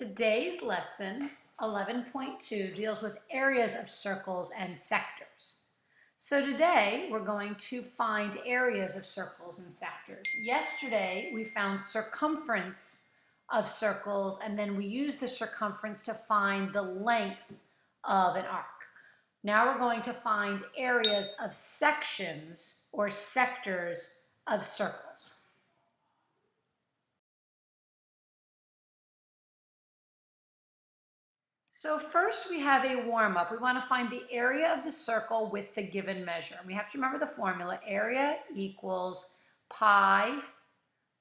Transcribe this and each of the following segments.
Today's lesson, 11.2, deals with areas of circles and sectors. So today we're going to find areas of circles and sectors. Yesterday we found circumference of circles, and then we used the circumference to find the length of an arc. Now we're going to find areas of sections or sectors of circles. So first we have a warm-up. We want to find the area of the circle with the given measure. We have to remember the formula. Area equals pi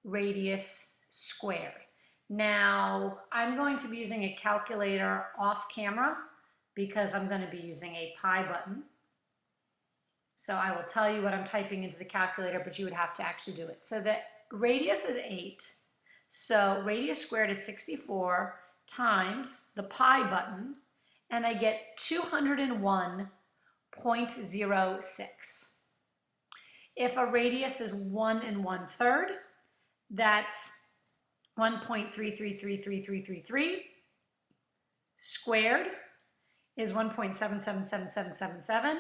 radius squared. Now I'm going to be using a calculator off camera because I'm going to be using a pi button. So I will tell you what I'm typing into the calculator, but you would have to actually do it. So the radius is 8. So radius squared is 64 times the pi button, and I get 201.06. If a radius is 1 1/3, that's 1.333333. Squared is 1.777777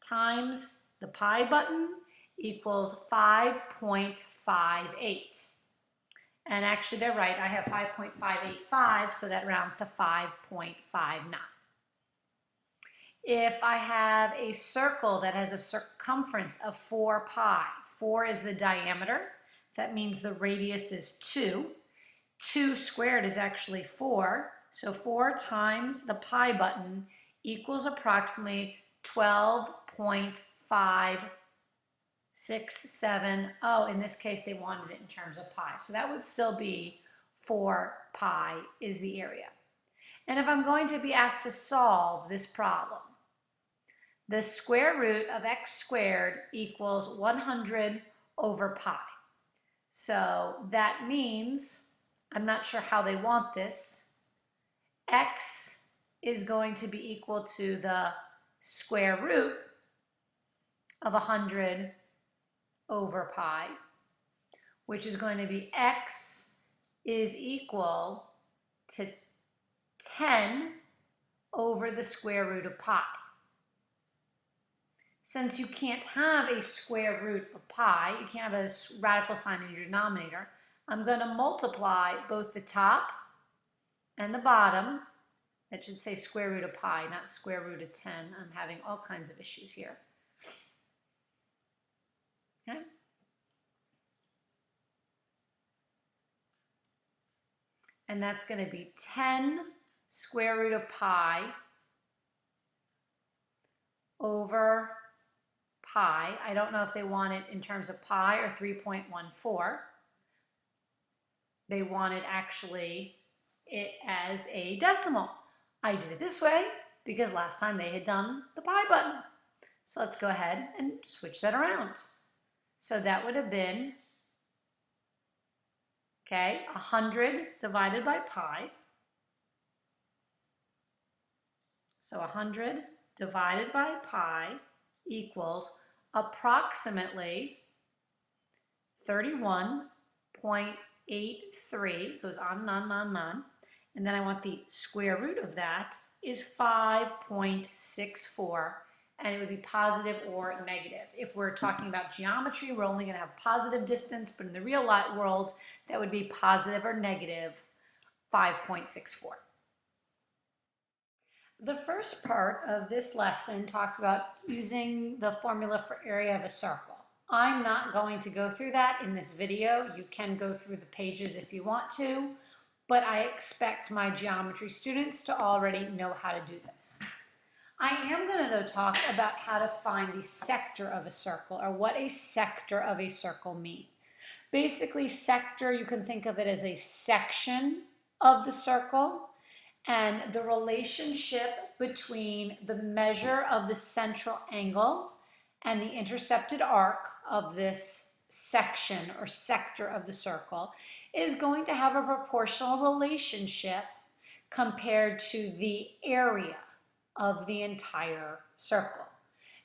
times the pi button equals 5.58. And actually, they're right. I have 5.585, so that rounds to 5.59. If I have a circle that has a circumference of 4 pi, 4 is the diameter. That means the radius is 2. 2 squared is actually 4. So 4 times the pi button equals approximately 12.567. Oh, in this case, they wanted it in terms of pi. So that would still be 4 pi is the area. And if I'm going to be asked to solve this problem, the square root of x squared equals 100 over pi. So that means, I'm not sure how they want this, x is going to be equal to the square root of 100 over pi, which is going to be x is equal to 10 over the square root of pi. Since you can't have a square root of pi, you can't have a radical sign in your denominator, I'm going to multiply both the top and the bottom. That should say square root of pi, not square root of 10. I'm having all kinds of issues here. Okay. And that's going to be 10 square root of pi over pi. I don't know if they want it in terms of pi or 3.14. They wanted actually it as a decimal. I did it this way because last time they had done the pi button. So let's go ahead and switch that around. So that would have been, okay, 100 divided by pi. So 100 divided by pi equals approximately 31.83, goes on and on and on and on. And then I want the square root of that is 5.64. And it would be positive or negative. If we're talking about geometry, we're only going to have positive distance, but in the real world, that would be positive or negative 5.64. The first part of this lesson talks about using the formula for area of a circle. I'm not going to go through that in this video. You can go through the pages if you want to, but I expect my geometry students to already know how to do this. I am going to, though, talk about how to find the sector of a circle, or what a sector of a circle means. Basically, sector, you can think of it as a section of the circle, and the relationship between the measure of the central angle and the intercepted arc of this section or sector of the circle is going to have a proportional relationship compared to the area of the entire circle.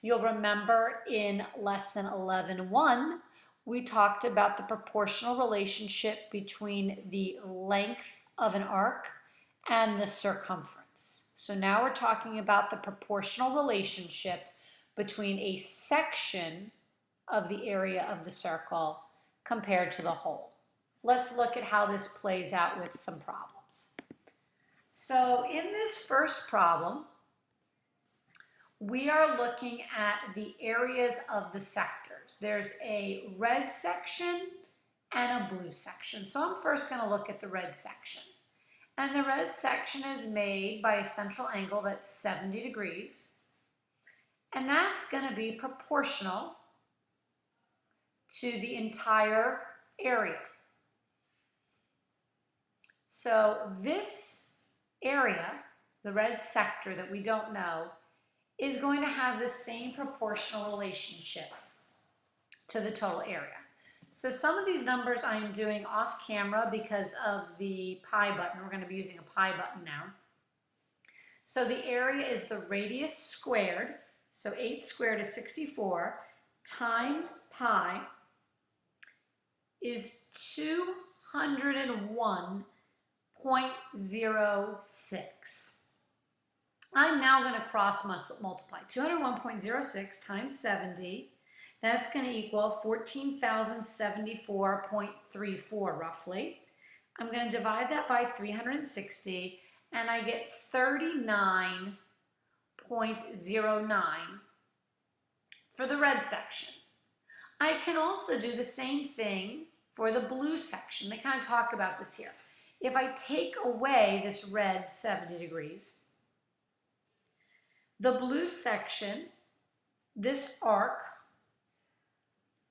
You'll remember in lesson 11.1, we talked about the proportional relationship between the length of an arc and the circumference. So now we're talking about the proportional relationship between a section of the area of the circle compared to the whole. Let's look at how this plays out with some problems. So in this first problem, we are looking at the areas of the sectors. There's a red section and a blue section. So I'm first going to look at the red section. And the red section is made by a central angle that's 70 degrees. And that's going to be proportional to the entire area. So this area, the red sector that we don't know, is going to have the same proportional relationship to the total area. So some of these numbers I am doing off camera because of the pi button. We're going to be using a pi button now. So the area is the radius squared, so 8 squared is 64, times pi is 201.06. I'm now going to cross multiply. 201.06 times 70, that's going to equal 14,074.34 roughly. I'm going to divide that by 360 and I get 39.09 for the red section. I can also do the same thing for the blue section. They kind of talk about this here. If I take away this red 70 degrees, the blue section, this arc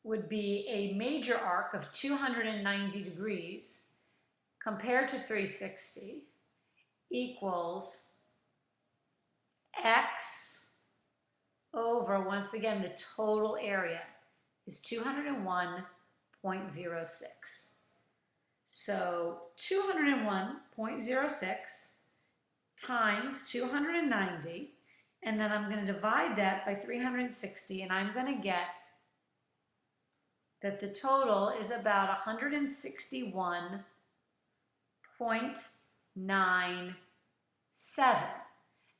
would be a major arc of 290 degrees compared to 360 equals x over, once again, the total area is 201.06. So 201.06 times 290, and then I'm going to divide that by 360, and I'm going to get that the total is about 161.97.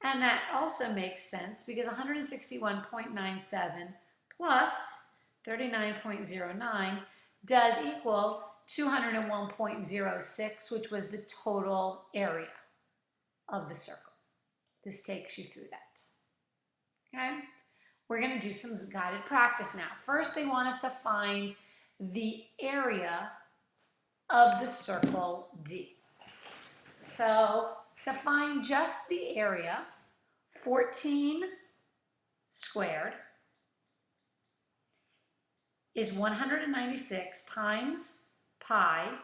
And that also makes sense because 161.97 plus 39.09 does equal 201.06, which was the total area of the circle. This takes you through that. Okay? We're going to do some guided practice now. First, they want us to find the area of the circle D. So, to find just the area, 14 squared is 196 times pi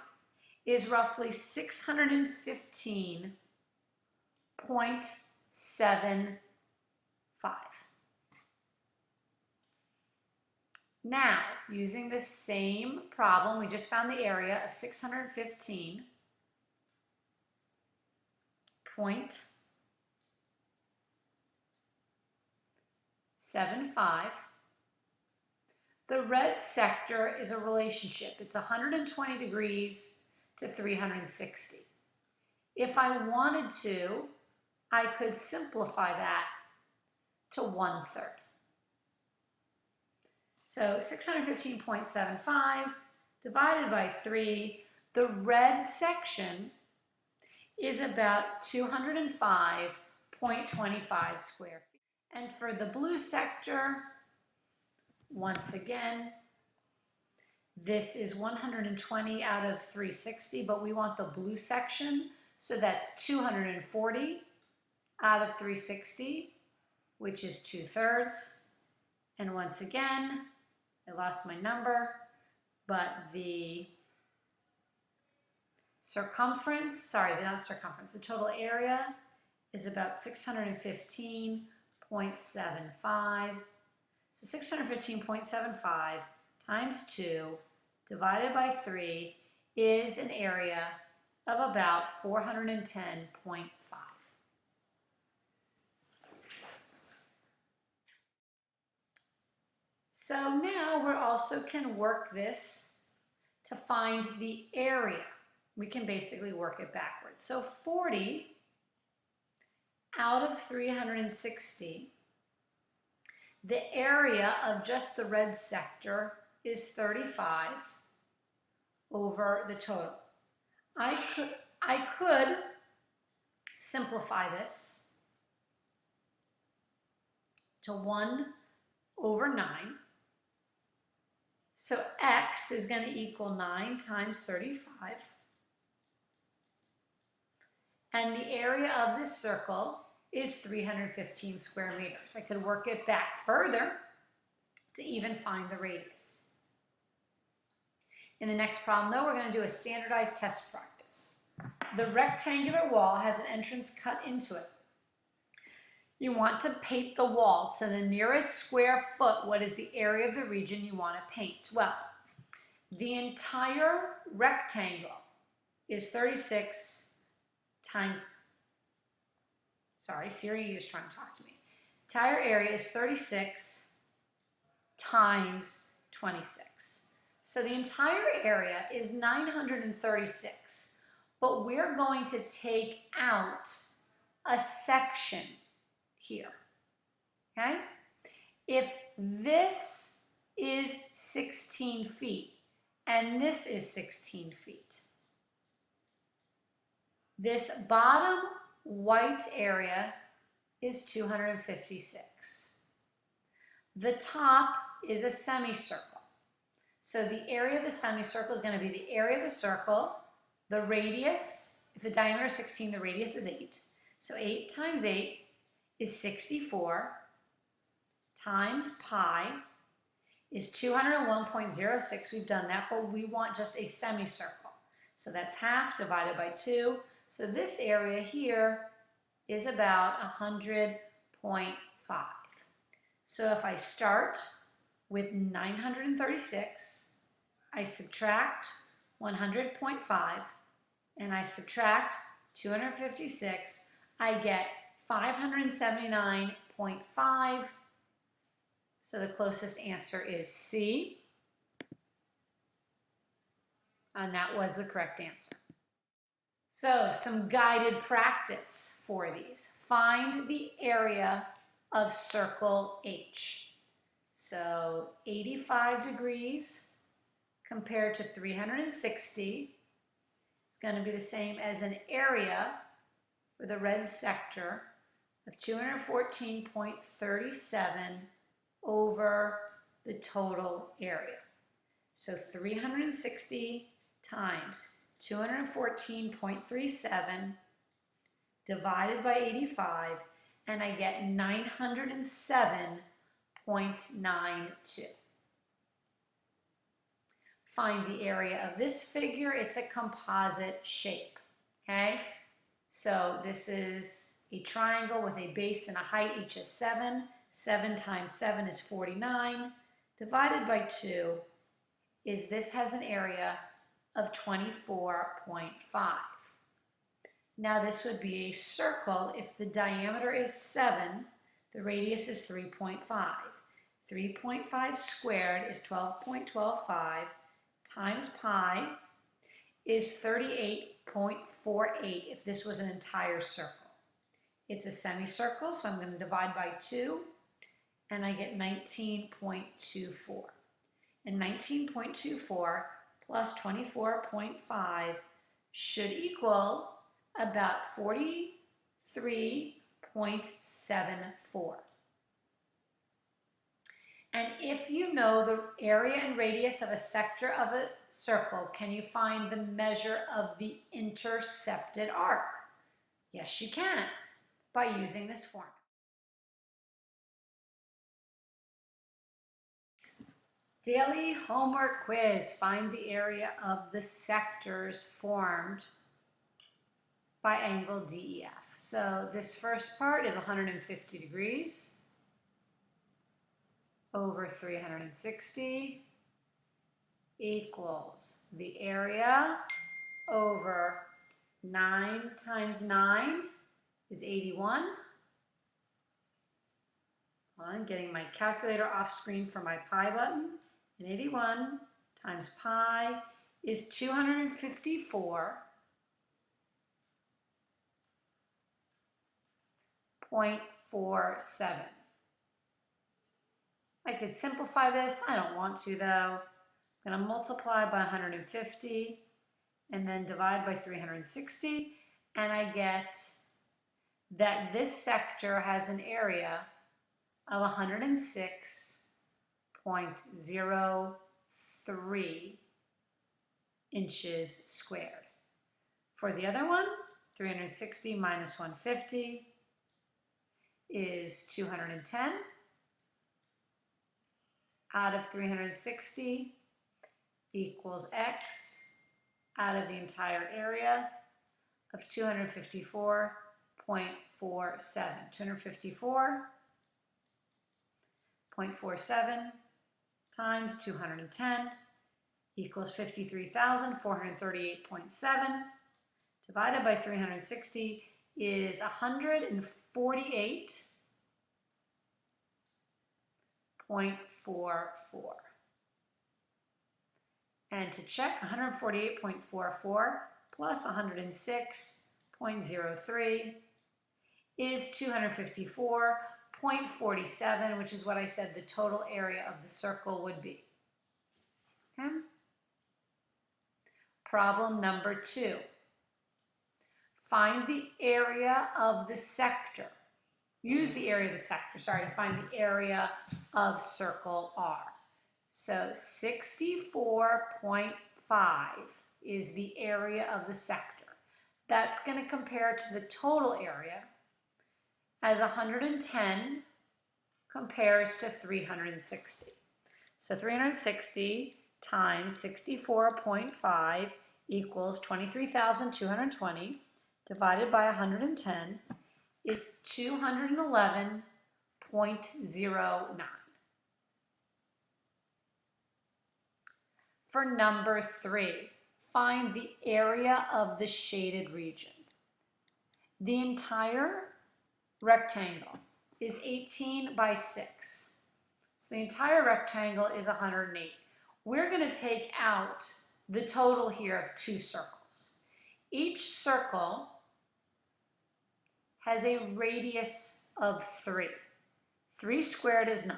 is roughly 615.75. Now, using the same problem, we just found the area of 615.75. The red sector is a relationship. It's 120 degrees to 360. If I wanted to, I could simplify that to 1/3. So 615.75 divided by 3, the red section is about 205.25 square feet. And for the blue sector, once again, this is 120 out of 360, but we want the blue section, so that's 240 out of 360, which is 2/3. And once again, I lost my number, but the circumference, sorry, not circumference, the total area is about 615.75. So 615.75 times 2 divided by 3 is an area of about 410.5. So now we also can work this to find the area. We can basically work it backwards. So 40 out of 360, the area of just the red sector is 35 over the total. I could simplify this to 1 over 9. So x is going to equal 9 times 35. And the area of this circle is 315 square meters. I could work it back further to even find the radius. In the next problem, though, we're going to do a standardized test practice. The rectangular wall has an entrance cut into it. You want to paint the wall to the nearest square foot. What is the area of the region you want to paint? Well, the entire rectangle is 36 times, sorry, Siri was trying to talk to me. Entire area is 36 times 26. So the entire area is 936, but we're going to take out a section here, okay? If this is 16 feet and this is 16 feet, this bottom white area is 256. The top is a semicircle. So the area of the semicircle is going to be the area of the circle, the radius, if the diameter is 16, the radius is 8. So 8 times 8 is 64 times pi is 201.06. We've done that, but we want just a semicircle. So that's half divided by 2. So this area here is about 100.5. So if I start with 936, I subtract 100.5, and I subtract 256, I get 579.5. So the closest answer is C, and that was the correct answer. So some guided practice for these. Find the area of circle H. So 85 degrees compared to 360 is going to be the same as an area for the red sector of 214.37 over the total area. So 360 times 214.37 divided by 85, and I get 907.92. Find the area of this figure. It's a composite shape, okay? So this is a triangle with a base and a height, each is 7. 7 times 7 is 49. Divided by 2 is this has an area of 24.5. Now this would be a circle. If the diameter is 7, the radius is 3.5. 3.5 squared is 12.125 times pi is 38.48 if this was an entire circle. It's a semicircle, so I'm going to divide by 2, and I get 19.24. And 19.24 plus 24.5 should equal about 43.74. And if you know the area and radius of a sector of a circle, can you find the measure of the intercepted arc? Yes, you can, by using this formula. Daily homework quiz. Find the area of the sectors formed by angle DEF. So this first part is 150 degrees over 360 equals the area over 9 times 9 is 81. I'm getting my calculator off screen for my pi button. And 81 times pi is 254 0.47. I could simplify this. I don't want to though. I'm going to multiply by 150 and then divide by 360, and I get that this sector has an area of 106.03 inches squared. For the other one, 360 minus 150 is 210 out of 360 equals x out of the entire area of 254.47. 254.47 times 210 equals 53,438.7 divided by 360 is 148.44. And to check, 148.44 plus 106.03 is 254.47, which is what I said the total area of the circle would be. Okay? Problem number 2. Find the area of the sector. Use the area of the sector, to find the area of circle R. So 64.5 is the area of the sector. That's going to compare to the total area as 110 compares to 360. So 360 times 64.5 equals 23,220 divided by 110 is 211.09. For number 3, find the area of the shaded region. The entire rectangle is 18 by 6. So the entire rectangle is 108. We're going to take out the total here of 2 circles. Each circle has a radius of 3. 3 squared is 9.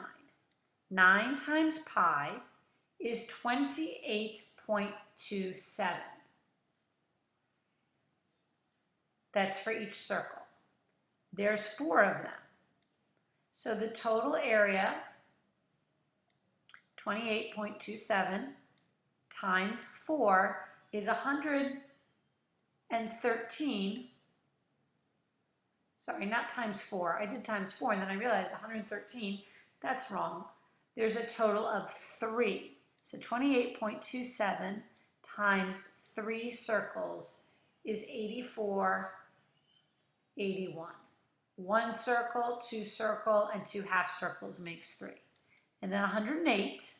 9 times pi is 28.27. That's for each circle. There's 4 of them. So the total area, 28.27 times 4 is 113. Sorry, not times 4. I did times 4 and then I realized 113. That's wrong. There's a total of 3. So 28.27 times 3 circles is 84.81. 1 circle, 2 circle, and 2 half circles makes 3. And then 108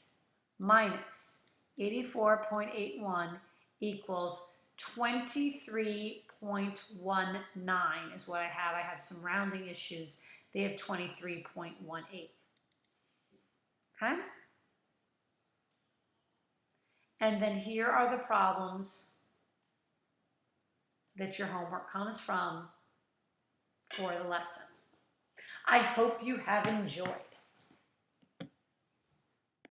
minus 84.81 equals 23.19 is what I have. I have some rounding issues. They have 23.18. Okay? And then here are the problems that your homework comes from for the lesson. I hope you have enjoyed.